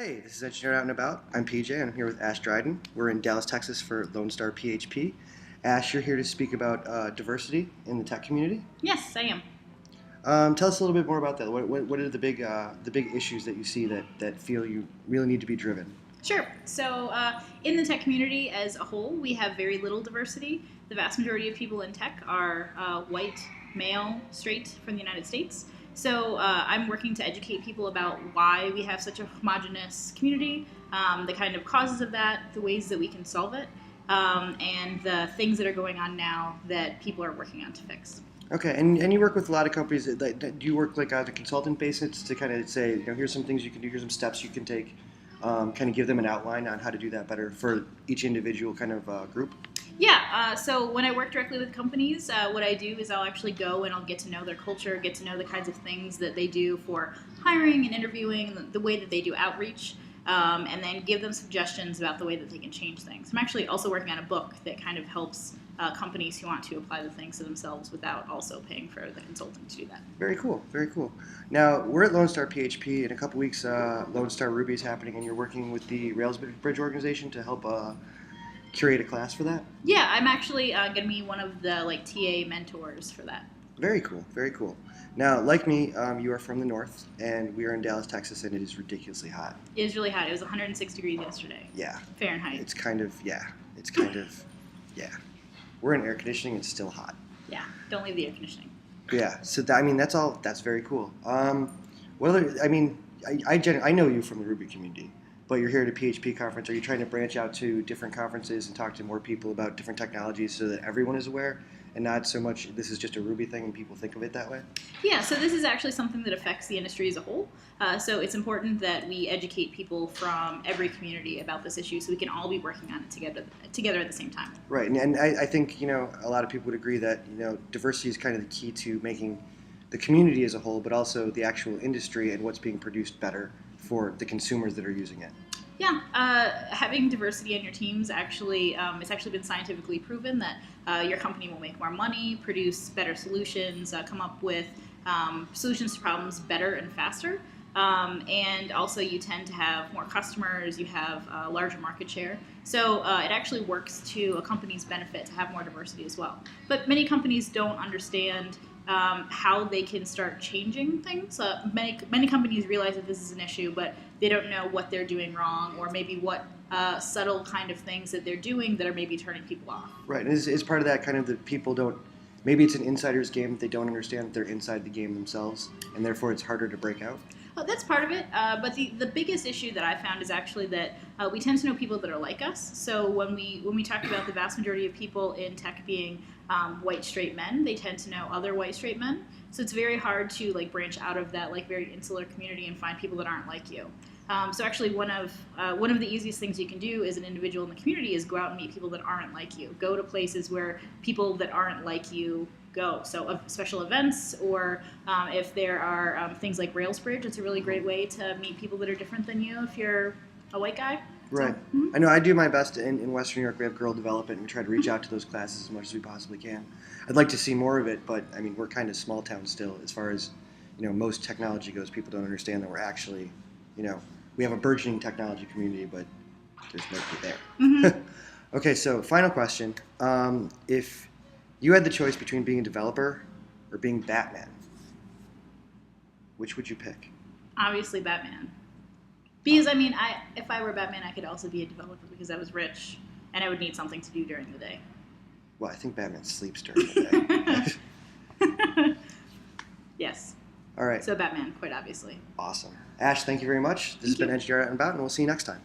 Hey, this is Engineer Out and About. I'm PJ, and I'm here with Ashe Dryden. We're in Dallas, Texas for Lone Star PHP. Ashe, you're here to speak about diversity in the tech community. Yes, I am. Tell us a little bit more about that. What are the big issues that you see that feel you really need to be driven? Sure. So, in the tech community as a whole, we have very little diversity. The vast majority of people in tech are white, male, straight from the United States. So, I'm working to educate people about why we have such a homogenous community, the kind of causes of that, the ways that we can solve it, and the things that are going on now that people are working on to fix. Okay, and you work with a lot of companies. Do you work like on a consultant basis to kind of say, here's some things you can do, here's some steps you can take, kind of give them an outline on how to do that better for each individual kind of group? Yeah, so when I work directly with companies, what I do is I'll actually go and I'll get to know their culture, get to know the kinds of things that they do for hiring and interviewing, the way that they do outreach, and then give them suggestions about the way that they can change things. I'm actually also working on a book that kind of helps companies who want to apply the things to themselves without also paying for the consultant to do that. Very cool, very cool. Now, we're at Lone Star PHP. In a couple weeks, Lone Star Ruby is happening, and you're working with the Rails Bridge organization to help curate a class for that? Yeah, I'm actually going to be one of the TA mentors for that. Very cool, very cool. Now, like me, you are from the north, and we are in Dallas, Texas, and it is ridiculously hot. It is really hot. It was 106 degrees yesterday. Yeah. Fahrenheit. It's kind of. We're in air conditioning, it's still hot. Yeah, don't leave the air conditioning. Yeah, so that's very cool. What other, I know you from the Ruby community, but you're here at a PHP conference. Are you trying to branch out to different conferences and talk to more people about different technologies so that everyone is aware and not so much this is just a Ruby thing and people think of it that way? Yeah, so this is actually something that affects the industry as a whole. So it's important that we educate people from every community about this issue so we can all be working on it together at the same time. Right, and I think a lot of people would agree that diversity is kind of the key to making the community as a whole, but also the actual industry and what's being produced better for the consumers that are using it. Yeah, having diversity in your teams actually, it's actually been scientifically proven that your company will make more money, produce better solutions, come up with solutions to problems better and faster. And also you tend to have more customers, you have a larger market share. So it actually works to a company's benefit to have more diversity as well. But many companies don't understand how they can start changing things. Many companies realize that this is an issue, but they don't know what they're doing wrong or maybe what subtle kind of things that they're doing that are maybe turning people off. Right, and is part of that kind of that people don't, maybe it's an insider's game that they don't understand that they're inside the game themselves, and therefore it's harder to break out? That's part of it, but the biggest issue that I found is actually that we tend to know people that are like us. So when we talk about the vast majority of people in tech being white straight men, they tend to know other white straight men. So it's very hard to branch out of that very insular community and find people that aren't like you. So actually one of the easiest things you can do as an individual in the community is go out and meet people that aren't like you. Go to places where people that aren't like you go. So special events, or if there are things like Rails Bridge, it's a really great way to meet people that are different than you if you're a white guy. Right. So, I know I do my best in Western New York. We have Girl Development, and we try to reach out to those classes as much as we possibly can. I'd like to see more of it, but we're kind of small town still as far as most technology goes. People don't understand that we're actually, we have a burgeoning technology community, but there's nobody there. Mm-hmm. Okay, so final question. If you had the choice between being a developer or being Batman, which would you pick? Obviously Batman. Because, if I were Batman, I could also be a developer because I was rich and I would need something to do during the day. Well, I think Batman sleeps during the day. Yes. All right. So Batman, quite obviously. Awesome. Ashe, thank you very much. This has been Engineer Out and About, and we'll see you next time.